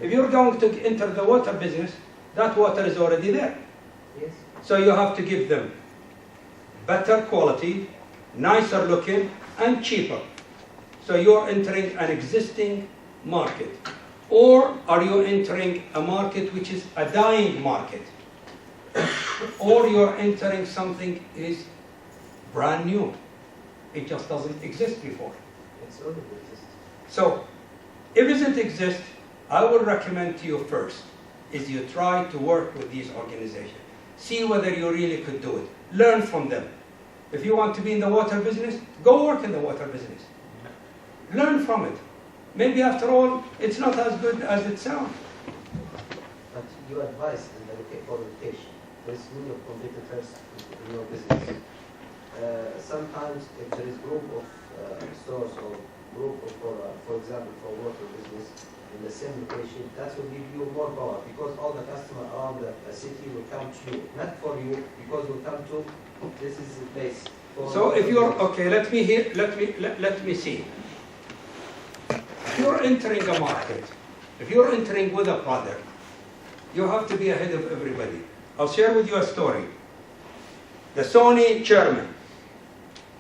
If you're going to enter the water business, that water is already there. Yes. So you have to give them better quality, nicer looking, and cheaper. So you're entering an existing market. Or are you entering a market which is a dying market? Or you're entering something is brand new. It just doesn't exist before. It's already exists. So if it doesn't exist, I would recommend to you first is you try to work with these organizations. See whether you really could do it. Learn from them. If you want to be in the water business, go work in the water business. Learn from it. Maybe after all, it's not as good as it sounds. But your advice and for education, there's many competitors in your business. Sometimes if there is group of stores or group of, for example, for water business in the same location, that will give you more power because all the customers around the city will come to you, not for you, because will come to this is the place. So if you're okay, let me see. If you're entering a market, if you're entering with a product, you have to be ahead of everybody. I'll share with you a story. The Sony chairman.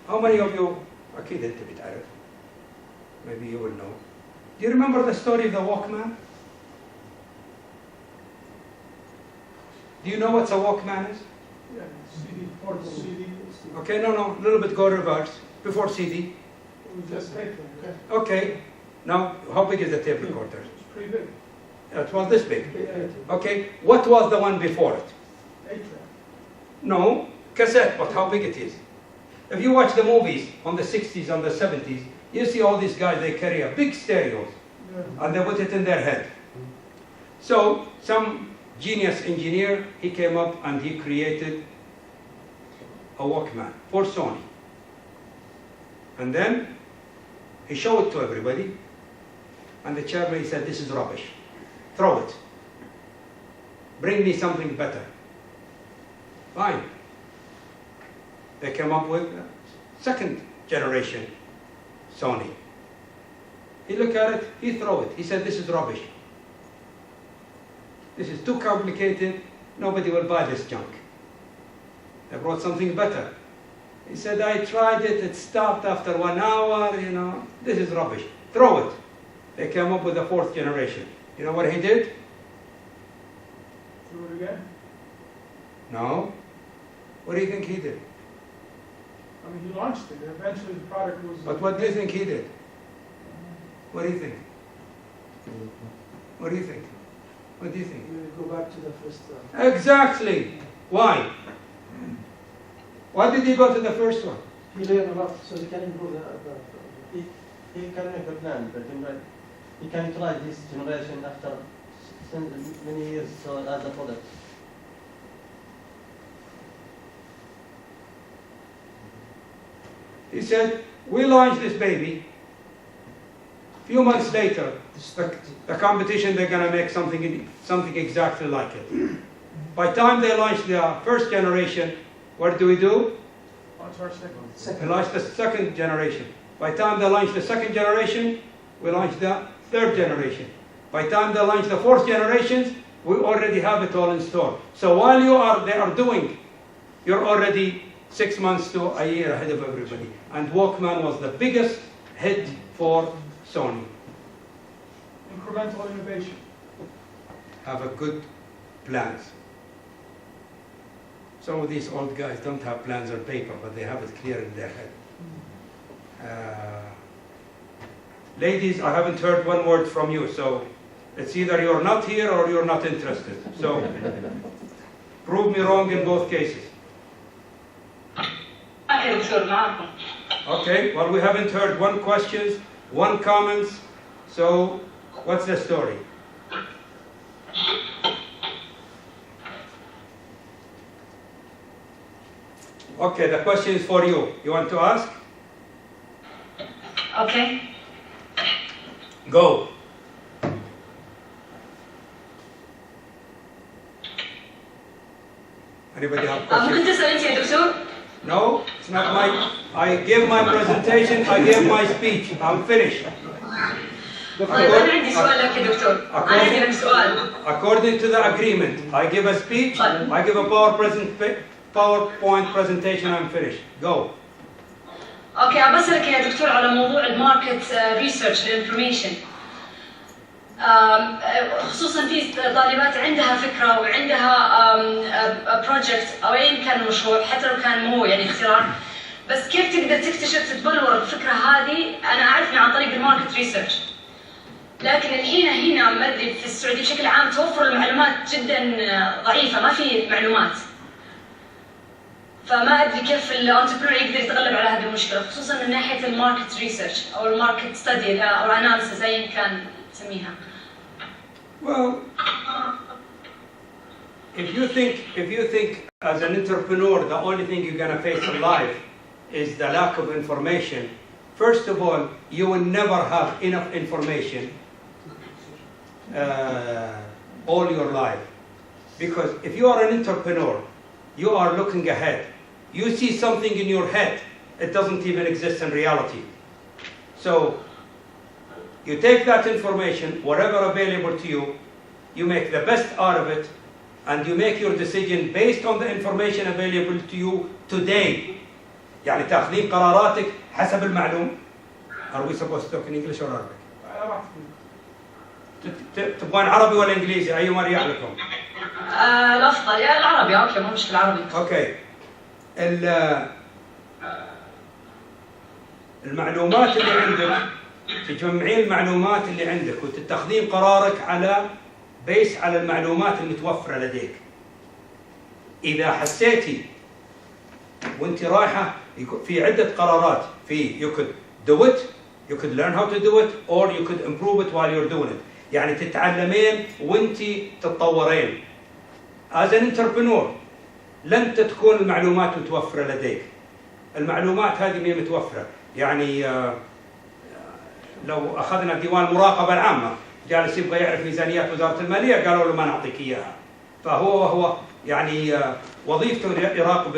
How many of you? أكيد أنت بتعرف. Maybe you will know. Do you remember the story of the Walkman? Do you know what a Walkman is? Yeah, CD, portable CD. Okay, no, a little bit go reverse. Before CD. Just paper, okay. Okay. Now, how big is the tape recorder? It's pretty big. It was this big. Yeah. Okay. What was the one before it? 8-track. No, cassette, but how big it is. If you watch the movies on the 60s and the 70s, you see all these guys, they carry a big stereos, and they put it in their head. So, some genius engineer, he came up and he created a Walkman for Sony. And then, he showed it to everybody, and the chairman, he said, this is rubbish. Throw it. Bring me something better. Fine. They came up with second generation Sony. He looked at it, he threw it. He said, this is rubbish. This is too complicated. Nobody will buy this junk. They brought something better. He said, I tried it. It stopped after 1 hour. This is rubbish. Throw it. They came up with the fourth generation. You know what he did? Do it again? No. What do you think he did? I mean, he launched it. Eventually, the product was. But what do you think he did? What do you think? What do you think? What do you think? You go back to the first. Exactly. Why? Why did he go to the first one? He learned a lot, so he can improve He can make a plan, but he can try this generation after many years as a product. He said, we launched this baby. A few months later, the competition, they're going to make something exactly like it. By the time they launched the first generation, what do we do? Launch our second. We launched the second generation. By the time they launched the second generation, we launched the third generation. By the time they launched the fourth generation, we already have it all in store. So while they are doing, you're already 6 months to a year ahead of everybody. And Walkman was the biggest hit for Sony. Incremental innovation. Have a good plans. Some of these old guys don't have plans on paper, but they have it clear in their head. Ladies, I haven't heard one word from you, so it's either you're not here or you're not interested. So prove me wrong in both cases. Okay, well, we haven't heard one question, one comment, so what's the story? Okay, the question is for you. You want to ask? Okay. Go. Anybody have questions? ممكن تسأل أنت يا دكتور؟ No, it's not my. I gave my presentation. I gave my speech. I'm finished. طيب أنا عندي سؤال لك يا دكتور. أنا عندي لك سؤال. According to the agreement, I give a speech, I give a PowerPoint presentation, I'm finished. Go. اوكي، بسألك يا دكتور على موضوع الماركت ريسيرش الانفورميشن. خصوصا في طالبات عندها فكره وعندها بروجكت او ايا كان المشروع، حتى لو كان مو يعني اختراع، بس كيف تقدر تكتشف تتبلور الفكره هذه؟ انا اعرف عن طريق الماركت ريسيرش، لكن الحين هنا ما ادري في السعوديه بشكل عام توفر المعلومات جدا ضعيفه، ما في معلومات. فما ادري كيف الانتربرنور يقدر يتغلب على هذه المشكله، خصوصا من ناحيه الماركت ريسيرش او الماركت ستدي او اناليسيس ايا كان تسميها. Well, if you think as an entrepreneur the only thing you're going to face in life is the lack of information, first of all, you will never have enough information all your life. Because if you are an entrepreneur, you are looking ahead. You see something in your head, it doesn't even exist in reality. So, you take that information, whatever available to you, you make the best out of it, and you make your decision based on the information available to you today. يعني تاخذين قراراتك حسب المعلوم. Are we supposed to talk in English or Arabic? تبغون عربي ولا انجليزي؟ ايما يريح لكم؟ الافضل يا العربي. اوكي، مو مشكلة عربي. اوكي. المعلومات اللي عندك، تجمعين المعلومات اللي عندك وتتخذين قرارك على على المعلومات المتوفرة لديك. إذا حسيتي وانت رايحة في عدة قرارات، you could do it, you could learn how to do it, or you could improve it while you're doing it. يعني تتعلمين وانت تتطورين. As an entrepreneur لن تكون المعلومات متوفرة لديك. المعلومات هذه مين متوفرة؟ يعني لو أخذنا ديوان المراقبة العامة، جالس يبغى يعرف ميزانيات وزارة المالية، قالوا له ما نعطيك إياها. فهو يعني وظيفته يراقب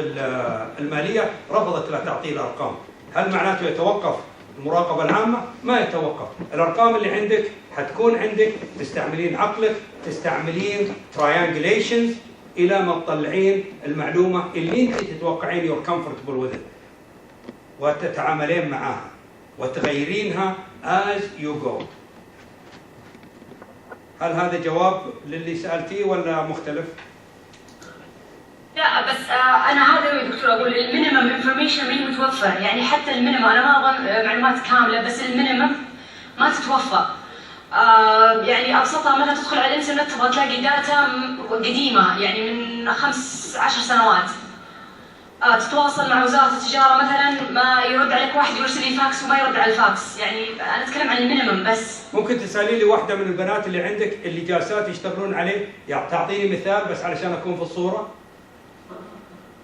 المالية، رفضت لا تعطيه الأرقام. هل معناته يتوقف المراقبة العامة؟ ما يتوقف. الأرقام اللي عندك حتكون عندك، تستعملين عقلك، تستعملين triangulations إلى ما تطلعين المعلومة اللي أنت تتوقعين you're comfortable with it، وتتعاملين معها وتغيرينها as you go. هل هذا جواب للي سألتيه ولا مختلف؟ لا بس انا هذا يا دكتور اقول المينيمم انفورميشن ما هي متوفره، يعني حتى المينيمم انا ما ابغى معلومات كامله، بس المينيمم ما تتوفر. يعني ابسطها مثلا تدخل على الانترنت تبغى تلاقي داتا قديمه يعني من 15 سنوات. تتواصل مع وزاره التجاره مثلا ما يرد عليك واحد يرسل لي فاكس وما يرد على الفاكس، يعني انا اتكلم عن المينيمم بس. ممكن تسالي لي واحده من البنات اللي عندك اللي جالسات يشتغلون عليه، يعني تعطيني مثال بس علشان اكون في الصوره؟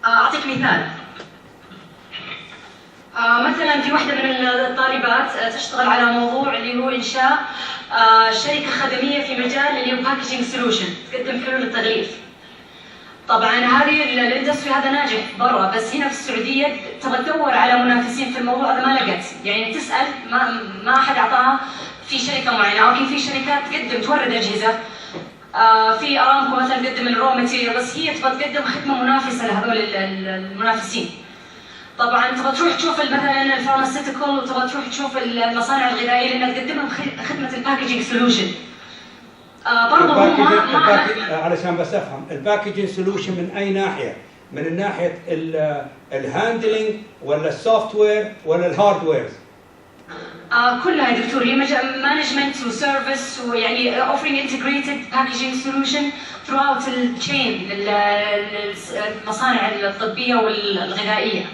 اعطيك مثال. مثلا في واحده من الطالبات تشتغل على موضوع اللي هو انشاء شركه خدميه في مجال اللي هو باكجينج سولوشن، تقدم حلول التغليف. طبعا هذه الاندستري هذا ناجح برا، بس هنا في السعوديه تبغى تدور على منافسين في الموضوع هذا ما لقت، يعني تسال ما احد اعطاها في شركه معينه. اوكي في شركات تقدم تورد اجهزه، في ارامكو مثلا تقدم الرو ماتيريال، بس هي تبغى تقدم خدمه منافسه لهذول المنافسين. طبعا تبغى تروح تشوف مثلا الفارماسيتيكال، وتبغى تروح تشوف المصانع الغذائيه لانها تقدم لهم خدمه الباكجينج سولوشن. برضه علشان بس افهم، الباكجينج سولوشن من اي ناحيه؟ من الناحيه الهاندلنج ولا السوفت وير ولا الهاردوير؟ كلها يا دكتور، هي مانجمنت وسيرفيس، ويعني اوفرينج انتجريتد باكجينج سولوشن ثرو اوت التشين للمصانع الطبيه والغذائيه.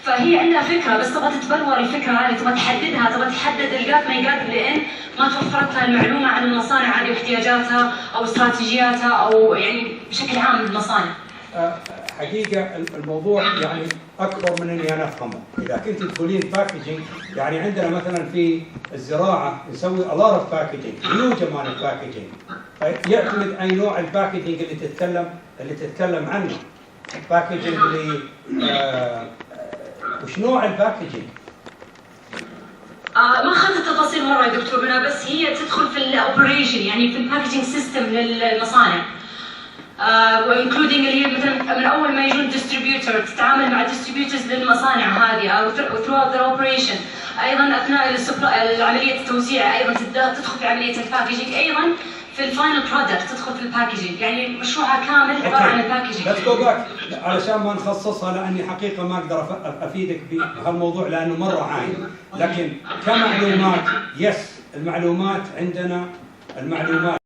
فهي عندها فكره بس تبغى تتبلور الفكره هذه، تبغى تحددها، تبغى تحدد الجاب ما يقابل لان ما توفرت لها المعلومه عن المصانع هذه واحتياجاتها او استراتيجياتها او يعني بشكل عام المصانع. حقيقه الموضوع يعني اكبر من اني انا افهمه. اذا كنت تقولين باكجينج، يعني عندنا مثلا في الزراعه نسوي a lot of packaging، huge amount of packaging. فيعتمد اي نوع الباكجينج اللي تتكلم عنه. باكجينج اللي وش نوع الباكجينج؟ ما اخذت التفاصيل مره يا دكتور منها، بس هي تدخل في الاوبريشن يعني في الباكجينج سيستم للمصانع، وانكلودينج اللي هي مثلا من اول ما يجون ديستريبيوتر تتعامل مع ديستريبيوترز للمصانع هذه او throughout the operation، ايضا اثناء عمليه التوزيع ايضا تدخل في عمليه الباكجينج، ايضا في الفاينل برودكت تدخل في الباكجينج، يعني مشروعها كامل عباره عن الباكجينج. Let's go back علشان ما نخصصها، لاني حقيقه ما اقدر افيدك بهالموضوع لانه مره عايم، لكن كمعلومات يس المعلومات عندنا المعلومات